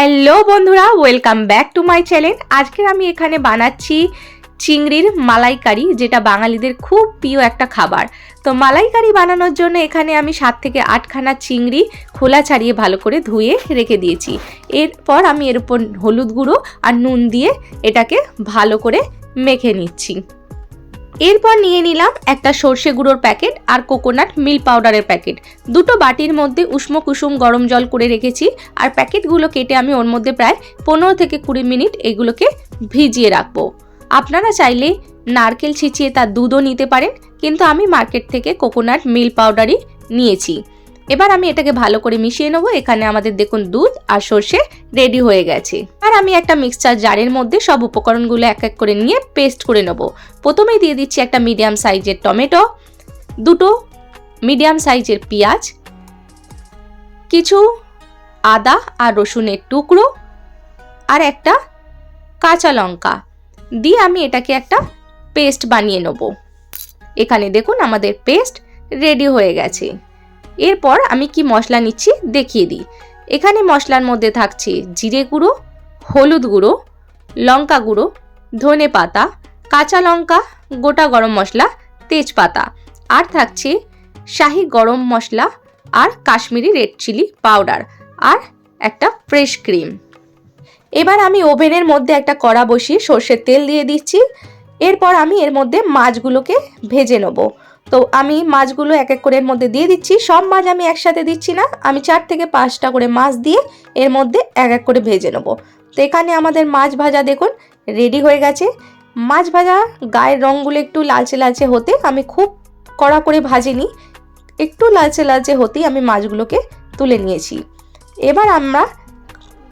Hello বন্ধুরা, welcome back to my channel. আজকে আমি এখানে বানাচ্ছি চিংড়ির মালাইকারি, যেটা বাঙালিদের খুব প্রিয় একটা খাবার। তো মালাইকারি বানানোর জন্য এখানে আমি 7 থেকে 8খানা চিংড়ি খোলা ছাড়িয়ে ভালো করে ধুয়ে রেখে দিয়েছি। এরপর আমি এর উপর হলুদ গুঁড়ো আর নুন দিয়ে এটাকে ভালো করে মেখে নিচ্ছি। এরপর নিয়ে নিলাম একটা সর্ষে গুঁড়োর প্যাকেট আর কোকোনাট মিল্ক পাউডারের প্যাকেট। দুটো বাটির মধ্যে উষ্ণ কুসুম গরম জল করে রেখেছি, আর প্যাকেটগুলো কেটে আমি ওর মধ্যে প্রায় 15 থেকে 20 মিনিট এগুলোকে ভিজিয়ে রাখবো। আপনারা চাইলে নারকেল ছিঁচিয়ে তার দুধও নিতে পারেন, কিন্তু আমি মার্কেট থেকে কোকোনাট মিল্ক পাউডারই নিয়েছি। এবার আমি এটাকে ভালো করে মিশিয়ে নেবো। এখানে আমাদের দেখুন দুধ আর সর্ষে রেডি হয়ে গেছে। আর আমি একটা মিক্সচার জারের মধ্যে সব উপকরণগুলো এক এক করে নিয়ে পেস্ট করে নেব। প্রথমেই দিয়ে দিচ্ছি একটা মিডিয়াম সাইজের টমেটো, দুটো মিডিয়াম সাইজের পেঁয়াজ, কিছু আদা আর রসুনের টুকরো আর একটা কাঁচা লঙ্কা দিয়ে আমি এটাকে একটা পেস্ট বানিয়ে নেব। এখানে দেখুন আমাদের পেস্ট রেডি হয়ে গেছে। এরপর আমি কি মশলা নিচ্ছি দেখিয়ে দিই। এখানে মশলার মধ্যে থাকছে জিরে গুঁড়ো, হলুদ গুঁড়ো, লঙ্কা গুঁড়ো, ধনে পাতা, কাঁচা লঙ্কা, গোটা গরম মশলা, তেজপাতা, আর থাকছে শাহি গরম মশলা আর কাশ্মীরি রেড চিলি পাউডার আর একটা ফ্রেশ ক্রিম। এবার আমি ওভেনের মধ্যে একটা কড়া বসিয়ে সর্ষের তেল দিয়ে দিচ্ছি। এরপর আমি এর মধ্যে মাছগুলোকে ভেজে নেব। তো আমি মাছগুলো এক এক করে এর মধ্যে দিয়ে দিচ্ছি। সব মাছ আমি একসাথে দিচ্ছি না, আমি 4 থেকে 5টা করে মাছ দিয়ে এর মধ্যে এক এক করে ভেজে নেব। তো এখানে আমাদের মাছ ভাজা দেখুন রেডি হয়ে গেছে। মাছ ভাজা গায়ের রঙগুলো একটু লালচে লালচে হতে, আমি খুব কড়া করে ভাজিনি, একটু লালচে লালচে হতেই আমি মাছগুলোকে তুলে নিয়েছি। এবার আমরা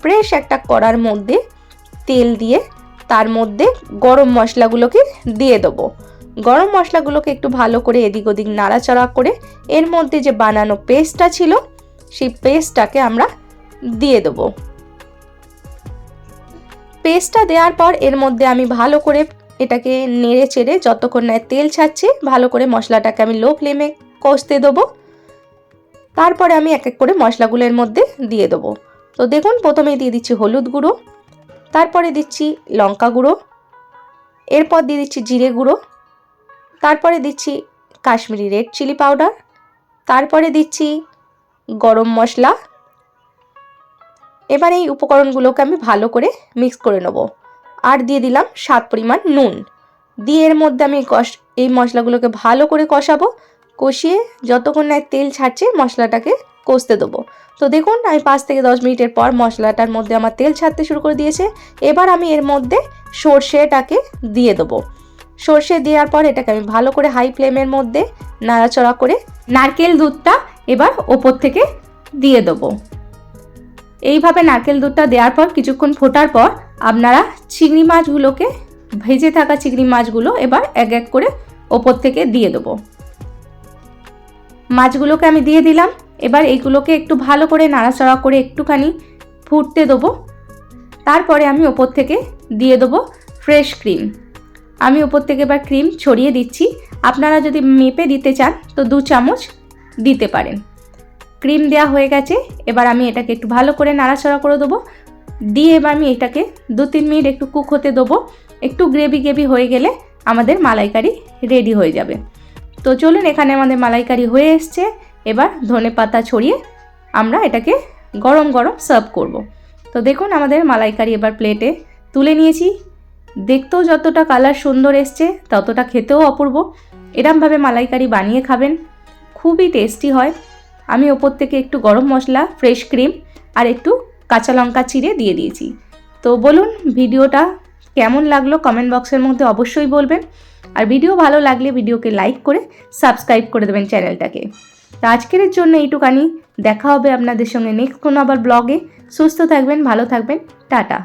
ফ্রেশ একটা কড়ার মধ্যে তেল দিয়ে তার মধ্যে গরম মশলাগুলোকে দিয়ে দেবো। গরম মশলাগুলোকে একটু ভালো করে এদিক ওদিক নাড়াচাড়া করে এর মধ্যে যে বানানো পেস্টটা ছিল সেই পেস্টটাকে আমরা দিয়ে দেবো। পেস্টটা দেওয়ার পর এর মধ্যে আমি ভালো করে এটাকে নেড়ে চেড়ে যতক্ষণ না তেল ছাড়ছে ভালো করে মশলাটাকে আমি লো ফ্লেমে কষতে দেবো। তারপরে আমি এক এক করে মশলাগুলো এর মধ্যে দিয়ে দেবো। তো দেখুন প্রথমেই দিয়ে দিচ্ছি হলুদ গুঁড়ো, তারপরে দিচ্ছি লঙ্কা গুঁড়ো, এরপর দিয়ে দিচ্ছি জিরে গুঁড়ো, তারপরে দিচ্ছি কাশ্মীরি রেড চিলি পাউডার, তারপরে দিচ্ছি গরম মশলা। এবার এই উপকরণগুলোকে আমি ভালো করে মিক্স করে নেব। আর দিয়ে দিলাম স্বাদ পরিমাণ নুন দিয়ে এর মধ্যে আমি এই মশলাগুলোকে ভালো করে কষাবো। কষিয়ে যতক্ষণ না তেল ছাড়ছে মশলাটাকে কষতে দেবো। তো দেখুন আমি 5 থেকে 10 মিনিটের পর মশলাটার মধ্যে আমার তেল ছাড়তে শুরু করে দিয়েছে। এবার আমি এর মধ্যে সর্ষেটাকে দিয়ে দেবো। সর্ষে দেওয়ার পর এটাকে আমি ভালো করে হাই ফ্লেমের মধ্যে নাড়াচড়া করে নারকেল দুধটা এবার ওপর থেকে দিয়ে দেবো। এইভাবে নারকেল দুধটা দেওয়ার পর কিছুক্ষণ ফোটার পর আপনারা চিংড়ি মাছগুলোকে, ভেজে থাকা চিংড়ি মাছগুলো এবার এক এক করে ওপর থেকে দিয়ে দেবো। মাছগুলোকে আমি দিয়ে দিলাম। এবার এইগুলোকে একটু ভালো করে নাড়াচাড়া করে একটুখানি ফুটতে দেবো। তারপরে আমি ওপর থেকে দিয়ে দেবো ফ্রেশ ক্রিম। আমি ওপর থেকে এবার ক্রিম ছড়িয়ে দিচ্ছি। আপনারা যদি মেপে দিতে চান তো 2 চামচ দিতে পারেন। ক্রিম দেওয়া হয়ে গেছে। এবার আমি এটাকে একটু ভালো করে নাড়াচাড়া করে দেবো। দিয়ে এবার আমি এটাকে 2-3 মিনিট একটু কুক হতে দেবো। একটু গ্রেভি গ্রেভি হয়ে গেলে আমাদের মালাইকারি রেডি হয়ে যাবে। তো চলুন, এখানে আমাদের মালাইকারি হয়ে এসছে। এবার ধনে পাতা ছড়িয়ে আমরা এটাকে গরম গরম সার্ভ করব। তো দেখুন আমাদের মালাইকারি এবার প্লেটে তুলে নিয়েছি। দেখতেও যতটা কালার সুন্দর এসছে ততটা খেতেও অপূর্ব। এরমভাবে মালাইকারি বানিয়ে খাবেন, খুবই টেস্টি হয়। আমি ওপর থেকে একটু গরম মশলা, ফ্রেশ ক্রিম আর একটু কাঁচা লঙ্কা চিড়ে দিয়ে দিয়েছি। তো বলুন ভিডিওটা কেমন লাগলো কমেন্ট বক্সের মধ্যে অবশ্যই বলবেন। আর ভিডিও ভালো লাগলে ভিডিওকে লাইক করে সাবস্ক্রাইব করে দেবেন চ্যানেলটাকে। তো আজকের জন্য এইটুকানি। দেখা হবে আপনাদের সঙ্গে নেক্সট কোনো আবার ব্লগে। সুস্থ থাকবেন, ভালো থাকবেন, টাটা।